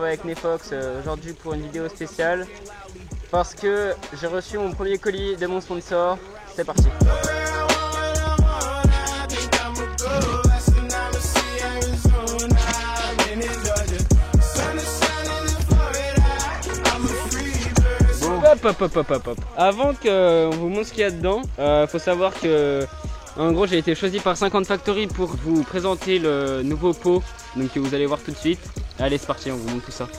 avec Nefox aujourd'hui pour une vidéo spéciale parce que j'ai reçu mon premier colis de mon sponsor. C'est parti. Hop. Avant qu'on vous montre ce qu'il y a dedans, faut savoir que en gros j'ai été choisi par 50 Factory pour vous présenter le nouveau pot, donc que vous allez voir tout de suite. Allez, c'est parti, on vous montre tout ça.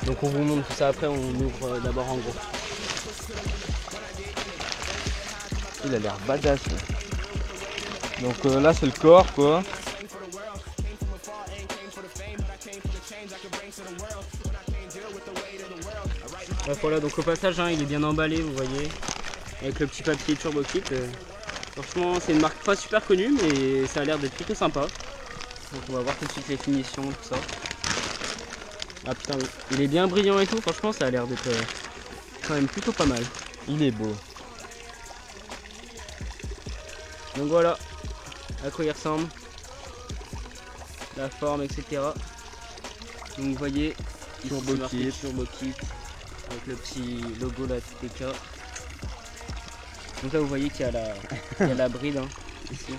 Donc on vous montre tout ça après, on ouvre d'abord en gros. Il a l'air badass. Donc là c'est le corps quoi. Voilà, donc au passage hein, il est bien emballé, vous voyez, avec le petit papier Turbo Kit. Franchement c'est une marque pas super connue mais ça a l'air d'être plutôt sympa. Donc on va voir tout de suite les finitions, tout ça. Ah putain, il est bien brillant et tout, franchement ça a l'air d'être quand même plutôt pas mal. Il est beau. Donc voilà à quoi il ressemble, la forme, etc. Donc vous voyez, Turbo Kit avec le petit logo là TTK. Donc là vous voyez qu'il y a la bride hein, ici.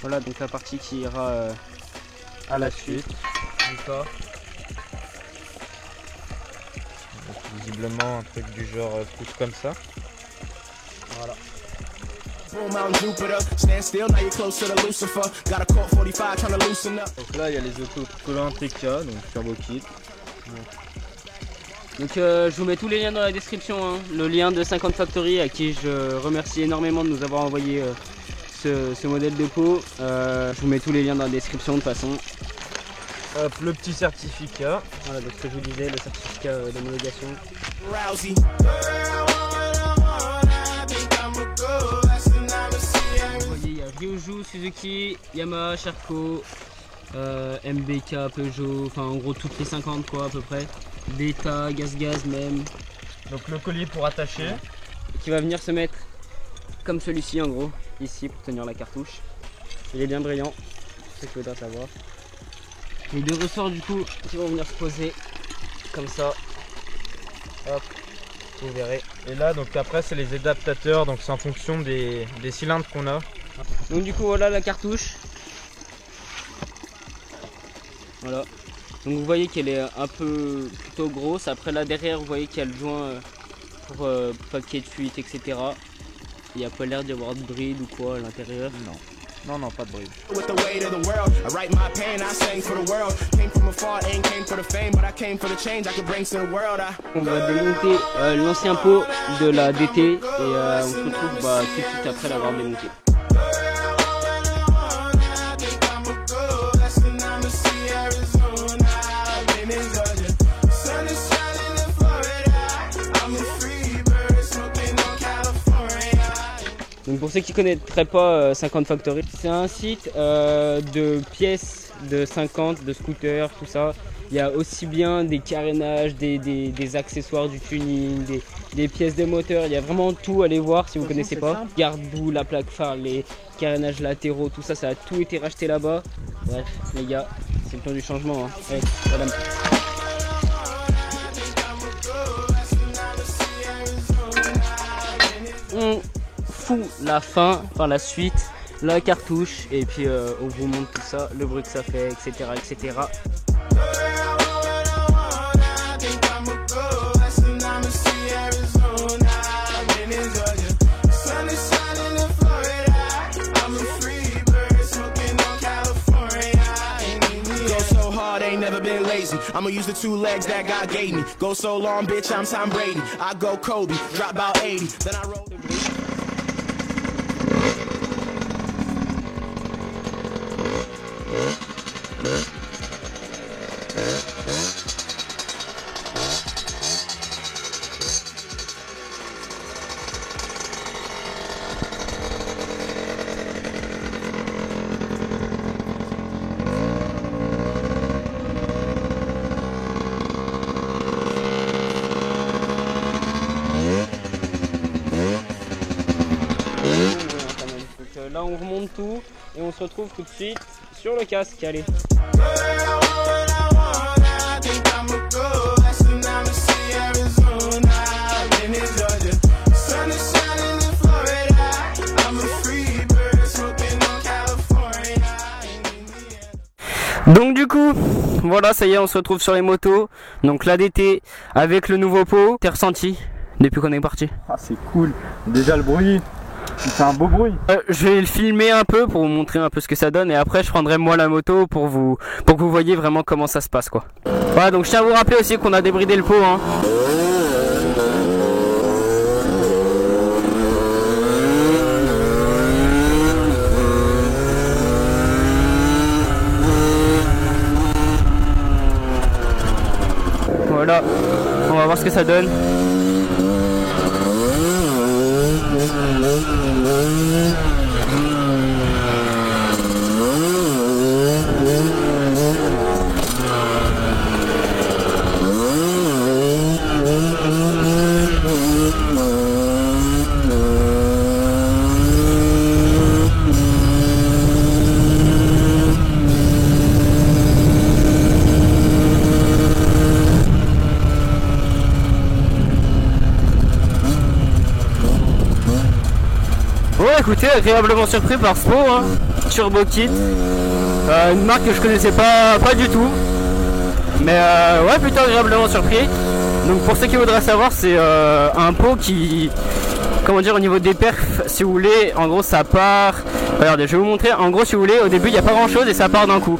Voilà donc la partie qui ira à la suite. D'accord. Visiblement un truc du genre pousse comme ça. Voilà. Donc là il y a les autocollants TK, donc Turbo Kit. Donc je vous mets tous les liens dans la description, hein. Le lien de 50 Factory à qui je remercie énormément de nous avoir envoyé ce modèle de pot. Je vous mets tous les liens dans la description de toute façon. Hop, le petit certificat. Voilà, donc ce que je vous disais, le certificat d'homologation. Vous voyez, il y a Ryoju, Suzuki, Yamaha, Sherco, MBK, Peugeot, enfin en gros toutes les 50 quoi à peu près. Beta, Gaz même. Donc le collier pour attacher. Ouais. Qui va venir se mettre comme celui-ci en gros, ici pour tenir la cartouche. Il est bien brillant, c'est ce que je dois savoir. Les deux ressorts du coup qui vont venir se poser comme ça. Hop, vous verrez. Et là donc après c'est les adaptateurs, donc c'est en fonction des cylindres qu'on a. Donc du coup voilà la cartouche. Voilà. Donc vous voyez qu'elle est un peu plutôt grosse. Après là derrière vous voyez qu'il y a le joint pour pas qu'il y ait de fuite, etc. Il n'y a pas l'air d'y avoir de bride ou quoi à l'intérieur. Non, pas de bride. On va démonter l'ancien pot de la DT et on se retrouve tout de suite après l'avoir démonté. Donc pour ceux qui ne connaîtraient pas 50 Factory, c'est un site de pièces de 50, de scooters, tout ça. Il y a aussi bien des carénages, des accessoires du tuning, des pièces de moteur. Il y a vraiment tout, allez voir si vous ne connaissez pas. Garde-boue, la plaque phare, les carénages latéraux, tout ça, ça a tout été racheté là-bas. Bref, les gars, c'est le temps du changement. Hein. Allez, voilà. On fout la fin, enfin la suite, la cartouche et puis on vous montre tout ça, le bruit que ça fait, etc. etc. I'ma use the two legs that God gave me. Go so long, bitch, I'm Tom Brady. I go Kobe, drop about 80. Then I roll. là on remonte tout et on se retrouve tout de suite sur le casque. Allez. Donc du coup, voilà, ça y est, on se retrouve sur les motos. Donc l'ADT avec le nouveau pot. T'es ressenti depuis qu'on est parti? Ah, c'est cool. Déjà le bruit, il fait un beau bruit. Je vais le filmer un peu pour vous montrer un peu ce que ça donne et après je prendrai moi la moto pour que vous voyez vraiment comment ça se passe quoi. Voilà, donc je tiens à vous rappeler aussi qu'on a débridé le pot hein. Voilà, on va voir ce que ça donne. Ouais, écoutez, agréablement surpris par ce pot, hein. Turbo Kit, une marque que je connaissais pas du tout, mais ouais, plutôt agréablement surpris. Donc pour ceux qui voudraient savoir, c'est un pot qui, comment dire, au niveau des perfs, si vous voulez, en gros ça part, regardez, je vais vous montrer, en gros si vous voulez, au début il n'y a pas grand chose et ça part d'un coup.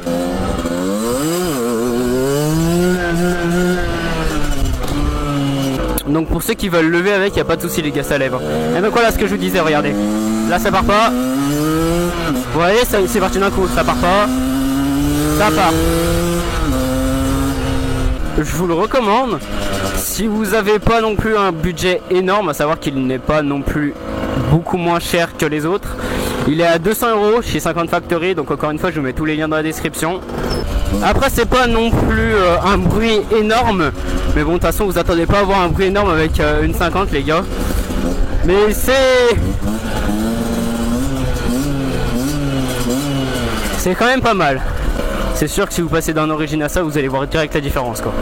Donc pour ceux qui veulent lever avec, il n'y a pas de souci les gars, ça lève. Et donc voilà ce que je vous disais, regardez. Là ça part pas. Vous voyez, c'est parti d'un coup, ça part pas. Ça part. Je vous le recommande. Si vous n'avez pas non plus un budget énorme, à savoir qu'il n'est pas non plus beaucoup moins cher que les autres. Il est à 200 € chez 50 Factory, donc encore une fois je vous mets tous les liens dans la description. Après c'est pas non plus un bruit énorme, mais bon de toute façon vous attendez pas à avoir un bruit énorme avec une 50 les gars. Mais c'est quand même pas mal. C'est sûr que si vous passez d'un origine à ça, vous allez voir direct la différence quoi.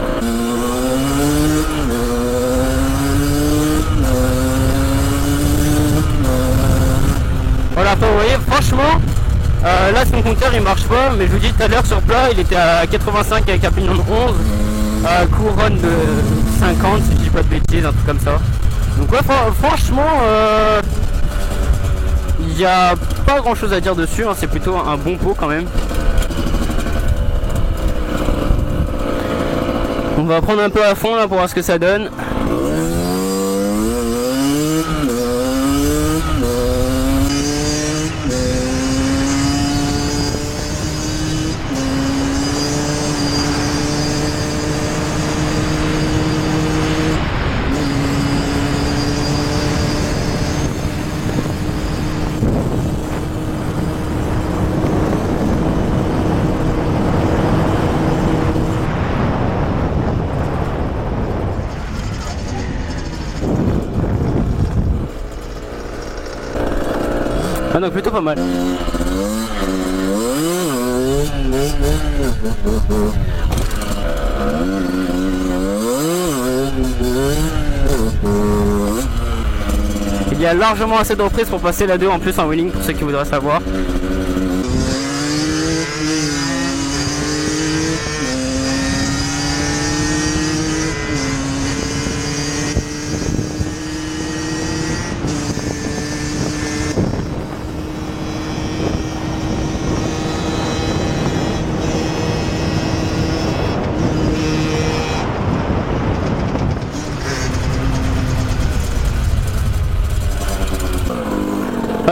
Voilà, vous voyez, franchement, là son compteur il marche pas, mais je vous dis tout à l'heure sur plat il était à 85 avec un pignon de 11, couronne de 50 si je dis pas de bêtises, un truc comme ça. Donc ouais, franchement, il n'y a pas grand chose à dire dessus, hein, c'est plutôt un bon pot quand même. On va prendre un peu à fond là pour voir ce que ça donne. Ah donc plutôt pas mal. Il y a largement assez de reprises pour passer la 2 en plus en wheeling pour ceux qui voudraient savoir.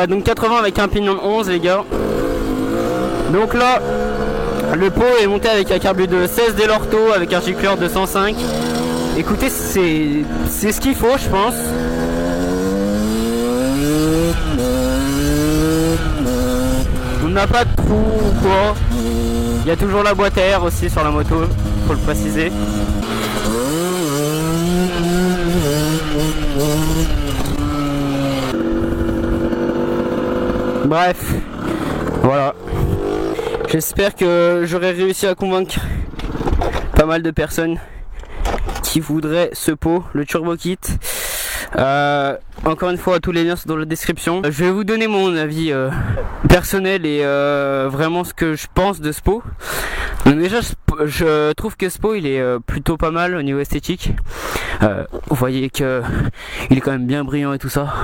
Donc 80 avec un pignon de 11 les gars. Donc là le pot est monté avec un carbu de 16 Delorto avec un gicleur de 105. Écoutez, c'est ce qu'il faut je pense. On n'a pas de trou ou quoi. Il y a toujours la boîte à air aussi sur la moto, faut le préciser. Bref, voilà. J'espère que j'aurai réussi à convaincre pas mal de personnes qui voudraient ce pot, le Turbo Kit. Encore une fois, tous les liens sont dans la description. Je vais vous donner mon avis personnel et vraiment ce que je pense de ce pot. Donc déjà, je trouve que ce pot il est plutôt pas mal au niveau esthétique. Vous voyez que il est quand même bien brillant et tout ça.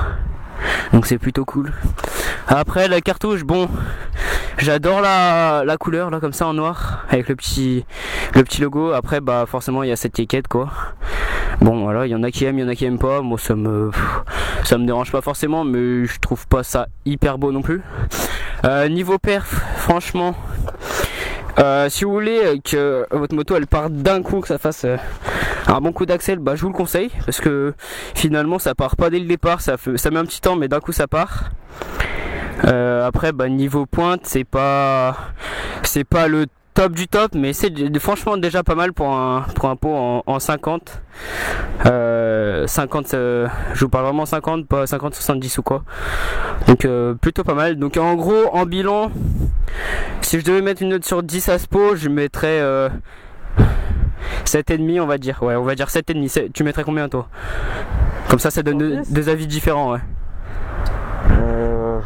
Donc c'est plutôt cool. Après la cartouche, bon, j'adore la couleur là comme ça en noir avec le petit logo. Après bah forcément il y a cette étiquette quoi. Bon voilà, il y en a qui aiment, il y en a qui aiment pas. Moi ça me dérange pas forcément, mais je trouve pas ça hyper beau non plus. Niveau perf, franchement, si vous voulez que votre moto elle parte d'un coup, que ça fasse un bon coup d'axel, bah je vous le conseille parce que finalement ça part pas dès le départ, ça met un petit temps mais d'un coup ça part. Après bah niveau pointe c'est pas le top du top, mais c'est franchement déjà pas mal pour un pot en 50. 50 je vous parle vraiment 50, pas 50-70 ou quoi. Donc plutôt pas mal. Donc en gros en bilan, si je devais mettre une note sur 10 à ce pot, je mettrais 7,5 on va dire. Ouais, on va dire 7,5. Tu mettrais combien toi? Comme ça donne deux avis différents, ouais.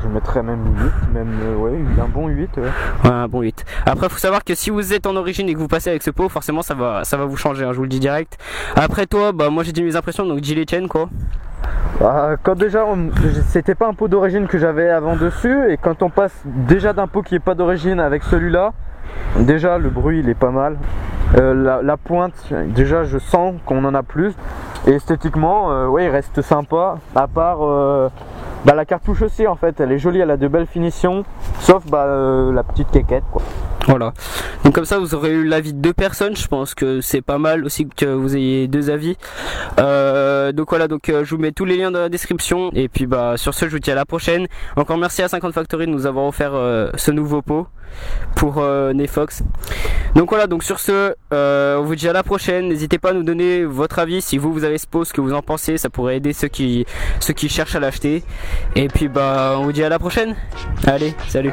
Je mettrais même 8, ouais, un bon 8. Ouais, un bon 8. Après, faut savoir que si vous êtes en origine et que vous passez avec ce pot, forcément ça va vous changer, hein, je vous le dis direct. Après toi, bah moi j'ai dit mes impressions, donc dis les tiennes quoi. Quand déjà, c'était pas un pot d'origine que j'avais avant dessus, et quand on passe déjà d'un pot qui est pas d'origine avec celui-là, déjà le bruit il est pas mal. La pointe, déjà je sens qu'on en a plus. Et esthétiquement, ouais, il reste sympa. À part la cartouche aussi, en fait, elle est jolie, elle a de belles finitions. Sauf la petite quéquette, quoi. Voilà. Donc comme ça, vous aurez eu l'avis de 2 personnes. Je pense que c'est pas mal aussi que vous ayez 2 avis. Donc voilà. Donc je vous mets tous les liens dans la description. Et puis bah sur ce, je vous dis à la prochaine. Encore merci à 50 Factory de nous avoir offert ce nouveau pot pour Nefox. Donc voilà, donc sur ce, on vous dit à la prochaine. N'hésitez pas à nous donner votre avis si vous avez ce pot, ce que vous en pensez. Ça pourrait aider ceux qui cherchent à l'acheter. Et puis bah on vous dit à la prochaine. Allez, salut.